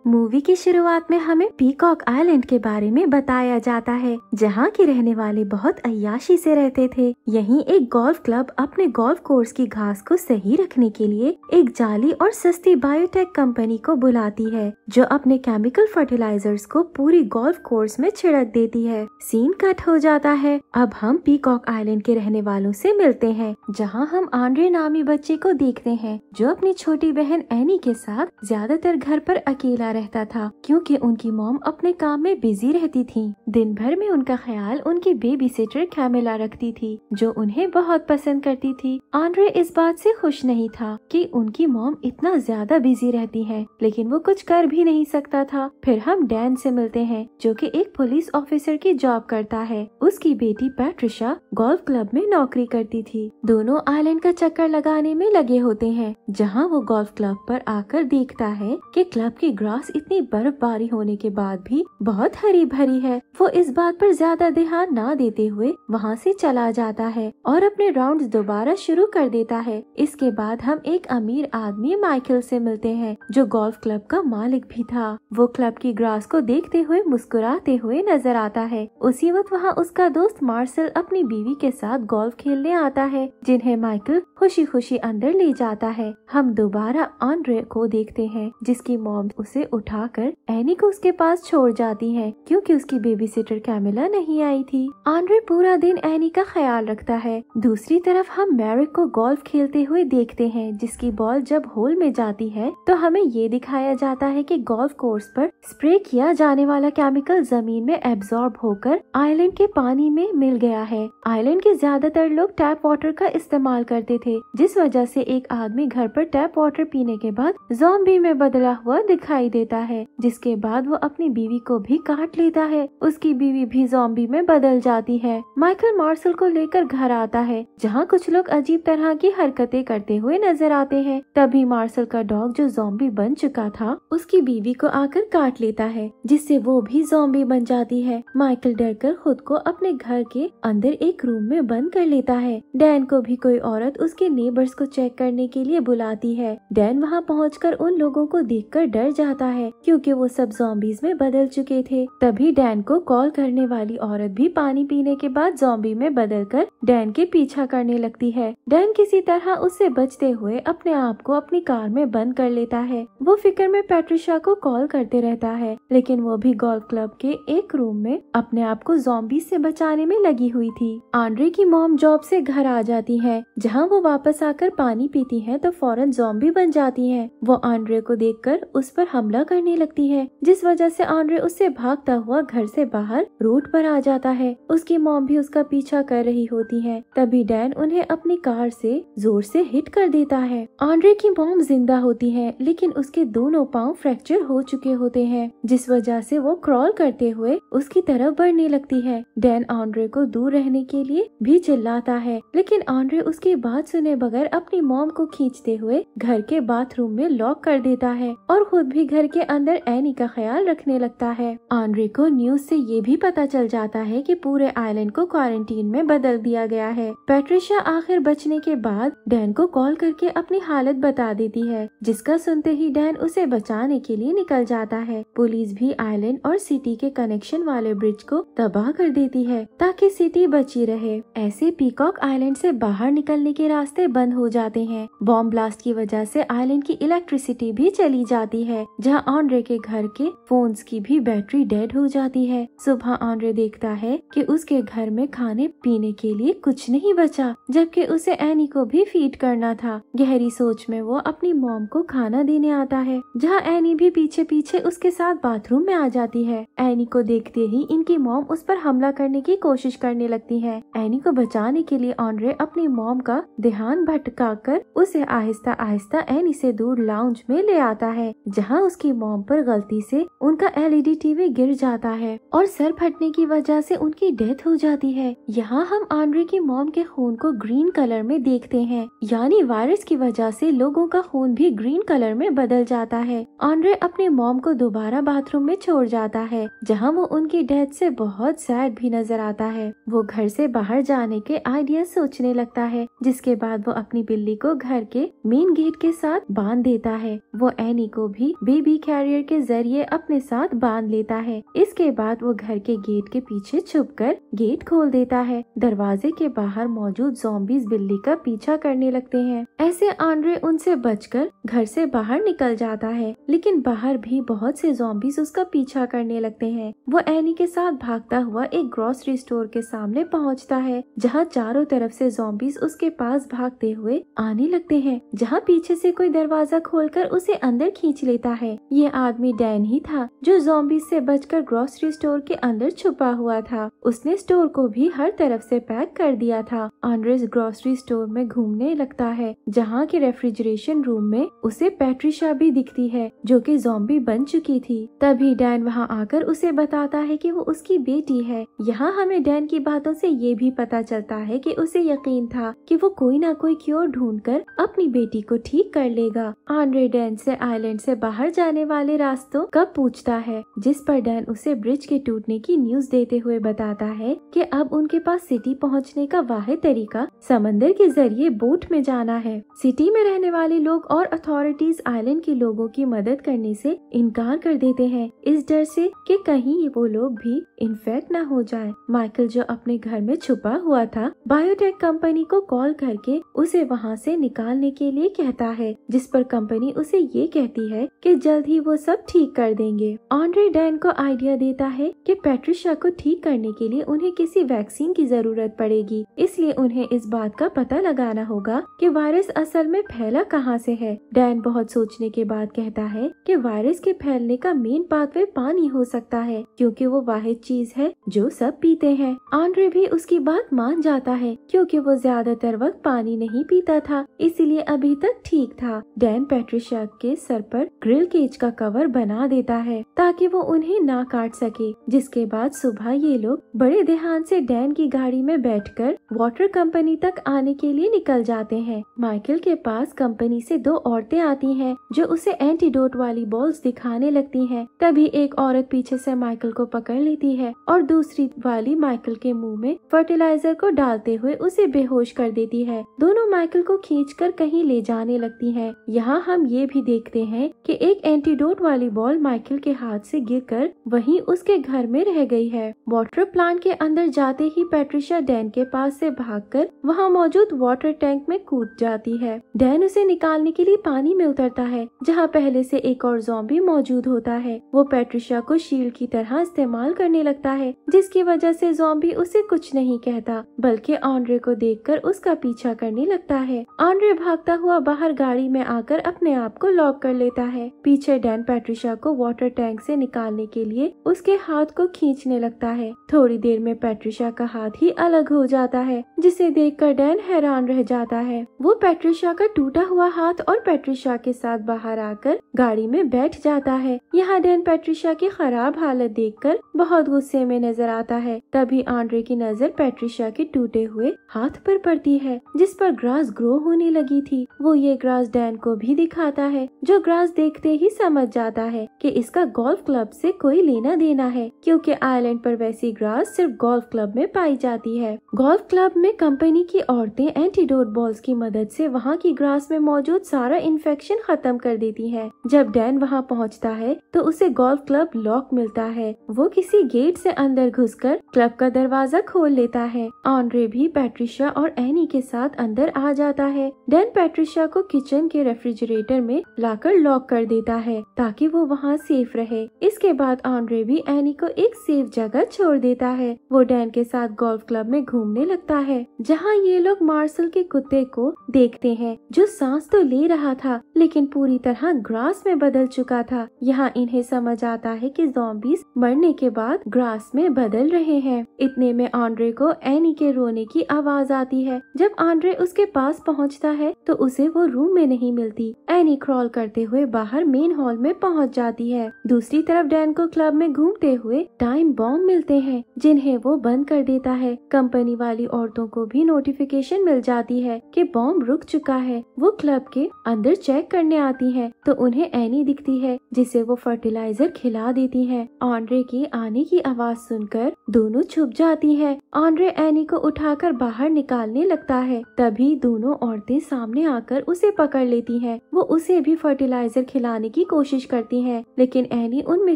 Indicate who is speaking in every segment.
Speaker 1: Movie की शुरुआत में हमें पीकॉक आइलैंड के बारे में बताया जाता है, जहाँ के रहने वाले बहुत अय्याशी से रहते थे। यहीं एक गोल्फ क्लब अपने गोल्फ कोर्स की घास को सही रखने के लिए एक जाली और सस्ती बायोटेक कंपनी को बुलाती है, जो अपने केमिकल फर्टिलाइजर्स को पूरी गोल्फ कोर्स में छिड़क देती है। सीन कट हो जाता है। अब हम पीकॉक आइलैंड के रहने वालों से मिलते हैं, जहाँ हम आंड्रे नामी बच्चे को देखते हैं, जो अपनी छोटी बहन एनी के साथ ज्यादातर घर पर अकेला रहता था, क्योंकि उनकी मॉम अपने काम में बिजी रहती थी। दिन भर में उनका ख्याल उनकी बेबी सिटर कैमिला रखती थी, जो उन्हें बहुत पसंद करती थी। आंड्रे इस बात से खुश नहीं था कि उनकी मॉम इतना ज्यादा बिजी रहती है, लेकिन वो कुछ कर भी नहीं सकता था। फिर हम डैन से मिलते हैं, जो कि एक पुलिस ऑफिसर की जॉब करता है। उसकी बेटी पैट्रिशा गोल्फ क्लब में नौकरी करती थी। दोनों आइलैंड का चक्कर लगाने में लगे होते हैं, जहाँ वो गोल्फ क्लब पर आकर देखता है कि क्लब की ग्रास इतनी बर्फबारी होने के बाद भी बहुत हरी भरी है। वो इस बात पर ज्यादा ध्यान ना देते हुए वहाँ से चला जाता है और अपने राउंड्स दोबारा शुरू कर देता है। इसके बाद हम एक अमीर आदमी माइकल से मिलते हैं, जो गोल्फ क्लब का मालिक भी था। वो क्लब की ग्रास को देखते हुए मुस्कुराते हुए नजर आता है। उसी वक्त वहाँ उसका दोस्त मार्शल अपनी बीवी के साथ गोल्फ खेलने आता है, जिन्हें माइकल खुशी खुशी अंदर ले जाता है। हम दोबारा आंड्रे को देखते हैं, जिसकी मॉम उसे उठाकर एनी को उसके पास छोड़ जाती है, क्योंकि उसकी बेबी सिटर कैमिला नहीं आई थी। आंड्रे पूरा दिन एनी का ख्याल रखता है। दूसरी तरफ हम मैरिक को गोल्फ खेलते हुए देखते हैं, जिसकी बॉल जब होल में जाती है तो हमें ये दिखाया जाता है कि गोल्फ कोर्स पर स्प्रे किया जाने वाला केमिकल जमीन में एब्जॉर्ब होकर आइलैंड के पानी में मिल गया है। आइलैंड के ज्यादातर लोग टैप वाटर का इस्तेमाल करते थे, जिस वजह से एक आदमी घर पर टैप वाटर पीने के बाद ज़ॉम्बी में बदला हुआ दिखाई देता है, जिसके बाद वो अपनी बीवी को भी काट लेता है। उसकी बीवी भी ज़ॉम्बी में बदल जाती है। माइकल मार्शल को लेकर घर आता है, जहाँ कुछ लोग अजीब तरह की हरकतें करते हुए नजर आते हैं। तभी मार्शल का डॉग, जो ज़ॉम्बी बन चुका था, उसकी बीवी को आकर काट लेता है, जिससे वो भी ज़ॉम्बी बन जाती है। माइकल डरकर खुद को अपने घर के अंदर एक रूम में बंद कर लेता है। डैन को भी कोई औरत उसके नेबर्स को चेक करने के लिए बुलाती है। डैन वहाँ पहुंचकर उन लोगों को देखकर डर जाता है, क्योंकि वो सब ज़ॉम्बीज में बदल चुके थे। तभी डैन को कॉल करने वाली औरत भी पानी पीने के बाद ज़ॉम्बी में बदलकर डैन के पीछा करने लगती है। डैन किसी तरह उससे बचते हुए अपने आप को अपनी कार में बंद कर लेता है। वो फिक्र में पैट्रिशा को कॉल करते रहता है, लेकिन वो भी गोल्फ क्लब के एक रूम में अपने आप को ज़ॉम्बी से बचाने में लगी हुई थी। आंड्रे की मॉम जॉब से घर आ जाती है, जहाँ वो वापस आकर पानी पीती है तो फौरन ज़ॉम्बी बन जाती है। वो आंड्रे को देखकर उस पर हमला करने लगती है, जिस वजह से आंड्रे उससे भागता हुआ घर से बाहर रोड पर आ जाता है। उसकी मॉम भी उसका पीछा कर रही होती है। तभी डैन उन्हें अपनी कार से जोर से हिट कर देता है। आंड्रे की मॉम जिंदा होती है, लेकिन उसके दोनों पाँव फ्रैक्चर हो चुके होते हैं, जिस वजह से वो क्रॉल करते हुए उसकी तरफ बढ़ने लगती है। डैन आंड्रे को दूर रहने के लिए भी चिल्लाता है, लेकिन आंड्रे उसकी बात सुने बगैर अपनी मॉम को खींचते हुए घर के बाथरूम में लॉक कर देता है और खुद भी घर के अंदर एनी का ख्याल रखने लगता है। आंड्रे को न्यूज से ये भी पता चल जाता है कि पूरे आइलैंड को क्वारंटीन में बदल दिया गया है। पैट्रिशा आखिर बचने के बाद डैन को कॉल करके अपनी हालत बता देती है, जिसका सुनते ही डैन उसे बचाने के लिए निकल जाता है। पुलिस भी आइलैंड और सिटी के कनेक्शन वाले ब्रिज को तबाह कर देती है, ताकि सिटी बची रहे। ऐसे पीकॉक आइलैंड से बाहर निकलने के रास्ते बंद हो जाते हैं। बॉम्ब ब्लास्ट की वजह से आइलैंड की इलेक्ट्रिसिटी भी चली जाती है, जहां आंड्रे के घर के फोन्स की भी बैटरी डेड हो जाती है। सुबह आंड्रे देखता है कि उसके घर में खाने पीने के लिए कुछ नहीं बचा, जबकि उसे एनी को भी फीड करना था। गहरी सोच में वो अपनी मॉम को खाना देने आता है, जहाँ एनी भी पीछे पीछे उसके साथ बाथरूम में आ जाती है। एनी को देखते ही इनकी मॉम उस पर हमला करने की कोशिश करने लगती है। एनी को बचाने के लिए आंड्रे अपनी मॉम का ध्यान भटकाकर उसे आहिस्ता आहिस्ता एनी से दूर लाउंज में ले आता है, जहाँ उसकी मॉम पर गलती से उनका एलईडी टीवी गिर जाता है और सर फटने की वजह से उनकी डेथ हो जाती है। यहाँ हम आंड्रे की मॉम के खून को ग्रीन कलर में देखते हैं, यानी वायरस की वजह से लोगों का खून भी ग्रीन कलर में बदल बदल जाता है। आंड्रे अपनी मॉम को दोबारा बाथरूम में छोड़ जाता है, जहाँ वो उनकी डेथ से बहुत सैड भी नजर आता है। वो घर से बाहर जाने के आइडिया सोचने लगता है, जिसके बाद वो अपनी बिल्ली को घर के मेन गेट के साथ बांध देता है। वो एनी को भी बेबी कैरियर के जरिए अपने साथ बांध लेता है। इसके बाद वो घर के गेट के पीछे छुपकर गेट खोल देता है। दरवाजे के बाहर मौजूद ज़ॉम्बीज बिल्ली का पीछा करने लगते हैं। ऐसे आंड्रे उनसे बचकर घर से बाहर निकल जाता है, लेकिन बाहर भी बहुत से ज़ॉम्बीज उसका पीछा करने लगते हैं। वो एनी के साथ भागता हुआ एक ग्रोसरी स्टोर के सामने पहुंचता है, जहां चारों तरफ से ज़ॉम्बीज उसके पास भागते हुए आने लगते हैं, जहां पीछे से कोई दरवाजा खोलकर उसे अंदर खींच लेता है। ये आदमी डैन ही था, जो ज़ॉम्बीज से बचकर ग्रोसरी स्टोर के अंदर छुपा हुआ था। उसने स्टोर को भी हर तरफ से पैक कर दिया था। आंड्रेस ग्रोसरी स्टोर में घूमने लगता है, जहाँ के रेफ्रिजरेशन रूम में उसे पैट्रिशा भी दिखती है, जो कि ज़ॉम्बी बन चुकी थी। तभी डैन वहाँ आकर उसे बताता है कि वो उसकी बेटी है। यहाँ हमें डैन की बातों से ये भी पता चलता है कि उसे यकीन था कि वो कोई ना कोई क्योर ढूंढकर अपनी बेटी को ठीक कर लेगा। आंड्रे डैन से आइलैंड से बाहर जाने वाले रास्तों का पूछता है, जिस पर डैन उसे ब्रिज के टूटने की न्यूज देते हुए बताता है कि अब उनके पास सिटी पहुंचने का वाहिद तरीका समंदर के जरिए बोट में जाना है। सिटी में रहने वाले लोग और अथॉरिटीज आइलैंड के लोगों की मदद करने से इनकार कर देते हैं, इस डर से कि कहीं वो लोग भी इन्फेक्ट न हो जाएं। माइकल, जो अपने घर में छुपा हुआ था, बायोटेक कंपनी को कॉल करके उसे वहाँ से निकालने के लिए कहता है, जिस पर कंपनी उसे ये कहती है कि जल्द ही वो सब ठीक कर देंगे। आंड्रे डैन को आइडिया देता है कि पैट्रिशा को ठीक करने के लिए उन्हें किसी वैक्सीन की जरूरत पड़ेगी, इसलिए उन्हें इस बात का पता लगाना होगा कि वायरस असल में फैला कहाँ से है। डैन बहुत सोचने के बाद कहता है कि वायरस के फैलने का मेन पाथवे पानी हो सकता है, क्योंकि वो वाहिद चीज है जो सब पीते हैं। आंड्रे भी उसकी बात मान जाता है, क्योंकि वो ज्यादातर वक्त पानी नहीं पीता था, इसीलिए अभी तक ठीक था। डैन पैट्रिशा के सर पर ग्रिल केज का कवर बना देता है ताकि वो उन्हें ना काट सके। जिसके बाद सुबह ये लोग बड़े ध्यान से डैन की गाड़ी में बैठकर वाटर कंपनी तक आने के लिए निकल जाते हैं। माइकल के पास कंपनी से दो औरतें आती हैं, जो उसे एंटीडोट वाली बॉल्स दिखाने लगती हैं। तभी एक औरत पीछे से माइकल को पकड़ लेती है और दूसरी वाली माइकल के मुंह में फर्टिलाइजर को डालते हुए उसे बेहोश कर देती है। दोनों माइकल को खींचकर कहीं ले जाने लगती हैं। यहाँ हम ये भी देखते हैं कि एक एंटीडोट वाली बॉल माइकल के हाथ से गिरकर वहीं उसके घर में रह गई है। वाटर प्लांट के अंदर जाते ही पैट्रिशा डैन के पास से भागकर वहाँ मौजूद वाटर टैंक में कूद जाती है। डैन उसे निकालने के लिए पानी में उतरता है, जहाँ पहले से एक और ज़ॉम्बी मौजूद होता है। वो पैट्रिशा को शील्ड की तरह इस्तेमाल करने लगता है, जिसकी वजह से ज़ॉम्बी उसे कुछ नहीं कहता, बल्कि आंड्रे को देखकर उसका पीछा करने लगता है। आंड्रे भागता हुआ बाहर गाड़ी में आकर अपने आप को लॉक कर लेता है। पीछे डैन पैट्रिशा को वाटर टैंक से निकालने के लिए उसके हाथ को खींचने लगता है। थोड़ी देर में पैट्रिशा का हाथ ही अलग हो जाता है, जिसे देखकर डैन हैरान रह जाता है। वो पैट्रिशा का टूटा हुआ हाथ और पैट्रिशा के साथ बाहर आकर गाड़ी में बैठ जाता है। यहाँ डैन पैट्रिशा की खराब हालत देखकर बहुत गुस्से में नजर आता है। तभी आंड्रे की नजर पैट्रिशा के टूटे हुए हाथ पर पड़ती है, जिस पर ग्रास ग्रो होने लगी थी। वो ये ग्रास डैन को भी दिखाता है, जो ग्रास देखते ही समझ जाता है कि इसका गोल्फ क्लब से कोई लेना देना है, क्योंकि आइलैंड पर वैसी ग्रास सिर्फ गोल्फ क्लब में पाई जाती है। गोल्फ क्लब में कंपनी की औरतें एंटीडोट बॉल्स की मदद से वहाँ की ग्रास में मौजूद सारा इन्फेक्शन खत्म कर देती है। जब डैन वहाँ पहुँचता है तो उसे गोल्फ क्लब लॉक मिलता है। वो किसी गेट से अंदर घुसकर क्लब का दरवाजा खोल लेता है। आंड्रे भी पैट्रिशा और एनी के साथ अंदर आ जाता है। डैन पैट्रिशा को किचन के रेफ्रिजरेटर में लाकर लॉक कर देता है ताकि वो वहाँ सेफ रहे। इसके बाद आंड्रे भी एनी को एक सेफ जगह छोड़ देता है। वो डैन के साथ गोल्फ क्लब में घूमने लगता है, जहाँ ये लोग मार्शल के कुत्ते को देखते हैं, जो सांस तो ले रहा था लेकिन पूरी तरह ग्रास में बदल चुका था। यहाँ इन्हें समझ आता है कि ज़ॉम्बीज मरने के बाद ग्रास में बदल रहे हैं। इतने में आंड्रे को एनी के रोने की आवाज आती है। जब आंड्रे उसके पास पहुँचता है तो उसे वो रूम में नहीं मिलती। एनी क्रॉल करते हुए बाहर मेन हॉल में पहुँच जाती है। दूसरी तरफ डैन को क्लब में घूमते हुए टाइम बॉम्ब मिलते हैं, जिन्हें वो बंद कर देता है। कंपनी वाली औरतों को भी नोटिफिकेशन मिल जाती है कि बॉम्ब रुक चुका है। वो क्लब के अंदर चेक करने आती हैं। हैं तो उन्हें एनी दिखती है, जिसे वो फर्टिलाइजर खिला देती है। ऑन्ड्रे की आने की आवाज सुनकर दोनों छुप जाती हैं। ऑन्ड्रे एनी को उठाकर बाहर निकालने लगता है, तभी दोनों औरतें सामने आकर उसे पकड़ लेती हैं। वो उसे भी फर्टिलाइजर खिलाने की कोशिश करती हैं, लेकिन एनी उनमें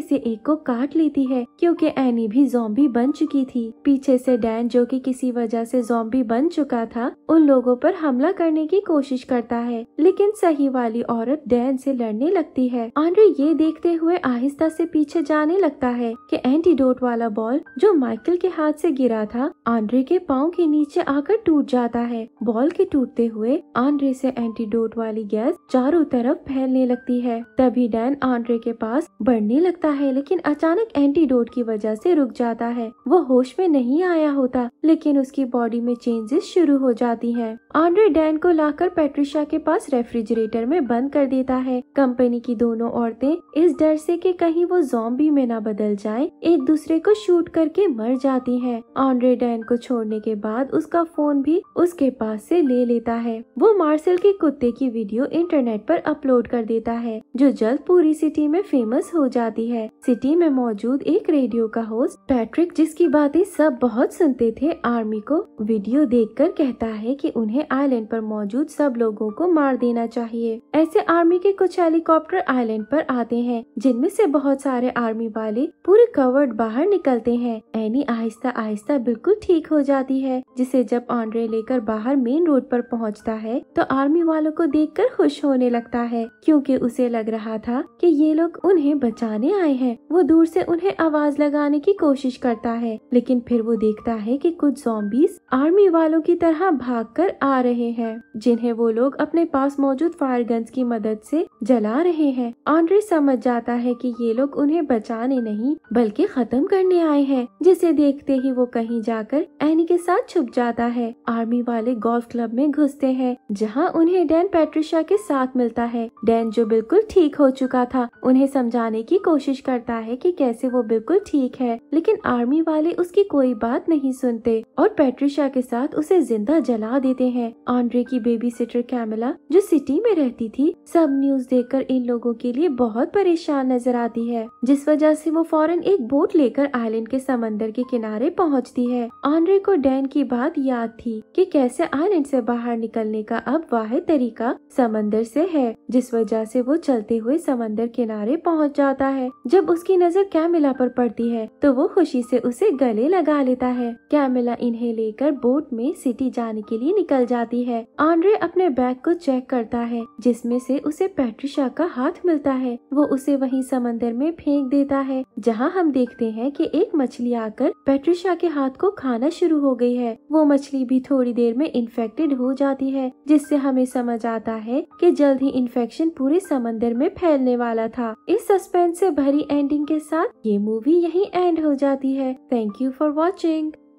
Speaker 1: से एक को काट लेती है क्योंकि एनी भी ज़ॉम्बी बन चुकी थी। पीछे से डैन, जो कि किसी वजह से ज़ॉम्बी बन चुका था, उन लोगों पर हमला करने की कोशिश करता है, लेकिन सही वाली औरत डैन से लड़ने लगती है। ऑन्ड्रे ये देखते हुए आहिस्ता से पीछे जाने लगता है कि एंटीडोट वाला बॉल जो माइकल के हाथ से गिरा था, ऑन्ड्रे के पाँव के नीचे आकर टूट जाता है। बॉल के टूटते हुए ऑन्ड्रे से एंटीडोट वाली गैस चारों तरफ फैलने लगती है। तभी डैन ऑन्ड्रे के पास बढ़ने लगता है, लेकिन अचानक एंटीडोट की वजह से रुक जाता है। वो होश में नहीं आया होता, लेकिन उसकी बॉडी में चेंजेस शुरू हो जाती हैं। ऑन्ड्रे डैन को लाकर पैट्रिशा के पास रेफ्रिजरेटर में बंद कर देता है। कंपनी की दोनों औरतें इस डर से कि कहीं वो ज़ॉम्बी में ना बदल जाएं, एक दूसरे को शूट करके मर जाती हैं। ऑन्ड्रे डैन को छोड़ने के बाद उसका फोन भी उसके पास से ले लेता है। वो मार्सेल के कुत्ते की वीडियो इंटरनेट पर अपलोड कर देता है, जो जल्द पूरी सिटी में फेमस हो जाती है। सिटी में मौजूद एक रेडियो का होस्ट पैट्रिक, जिसकी बातें सब बहुत सुनते थे, आर्मी को वीडियो देखकर कहता है कि उन्हें आइलैंड पर मौजूद सब लोगों को मार देना चाहिए। ऐसे आर्मी के कुछ हेलीकॉप्टर आइलैंड पर आते हैं, जिनमें से बहुत सारे आर्मी वाले पूरे कवर्ड बाहर निकलते हैं। एनी आहिस्ता आहिस्ता बिल्कुल ठीक हो जाती है, जिसे जब ऑन्ड्रे लेकर बाहर मेन रोड पर पहुंचता है तो आर्मी वालों को देखकर खुश होने लगता है, क्योंकि उसे लग रहा था कि ये लोग उन्हें बचाने आए हैं। वो दूर से उन्हें आवाज लगाने की कोशिश करता है, लेकिन फिर वो देखता है कि कुछ ज़ॉम्बीज आर्मी वालों की तरह भागकर आ रहे हैं, जिन्हें वो लोग अपने पास मौजूद फायर गन्स की मदद से जला रहे हैं। ऑन्ड्रे समझ जाता है कि ये लोग उन्हें बचाने नहीं बल्कि खत्म करने आए हैं, जिसे देखते ही वो कहीं जाकर एनी के साथ छुप जाता है। आर्मी वाले गोल्फ क्लब में घुसते हैं, जहां उन्हें डैन पैट्रिशा के साथ मिलता है। डैन, जो बिल्कुल ठीक हो चुका था, उन्हें समझाने की कोशिश करता है कि कैसे वो बिल्कुल ठीक है, लेकिन आर्मी वाले उसकी कोई बात नहीं सुनते और पैट्रिशा के साथ उसे जिंदा जला देते हैं। ऑन्ड्रे की बेबी सिटर कैमिला, जो सिटी में रहती थी, सब न्यूज देखकर इन लोगों के लिए बहुत परेशान नजर आती है, जिस वजह से वो फौरन एक बोट लेकर आइलैंड के समंदर के किनारे पहुंचती है। ऑन्ड्रे को डैन की बात याद थी कि कैसे आइलैंड से बाहर निकलने का अब वाहिद तरीका समंदर से है, जिस वजह से वो चलते हुए समंदर किनारे पहुंच जाता है। जब उसकी नजर कैमिला पर पड़ती है तो वो खुशी से उसे गले लगा लेता है। कैमिला इन्हें लेकर बोट में सिटी जाने के लिए निकल जाती है। ऑन्ड्रे अपने बैग को चेक करता है, जिसमें से उसे पैट्रिशा का हाथ मिलता है। वो उसे वहीं समंदर में फेंक देता है, जहां हम देखते हैं कि एक मछली आकर पैट्रिशा के हाथ को खाना शुरू हो गई है। वो मछली भी थोड़ी देर में इन्फेक्टेड हो जाती है, जिससे हमें समझ आता है कि जल्द ही इन्फेक्शन पूरे समंदर में फैलने वाला था। इस सस्पेंस से भरी एंडिंग के साथ ये मूवी यहीं एंड हो जाती है। Thank you for watching.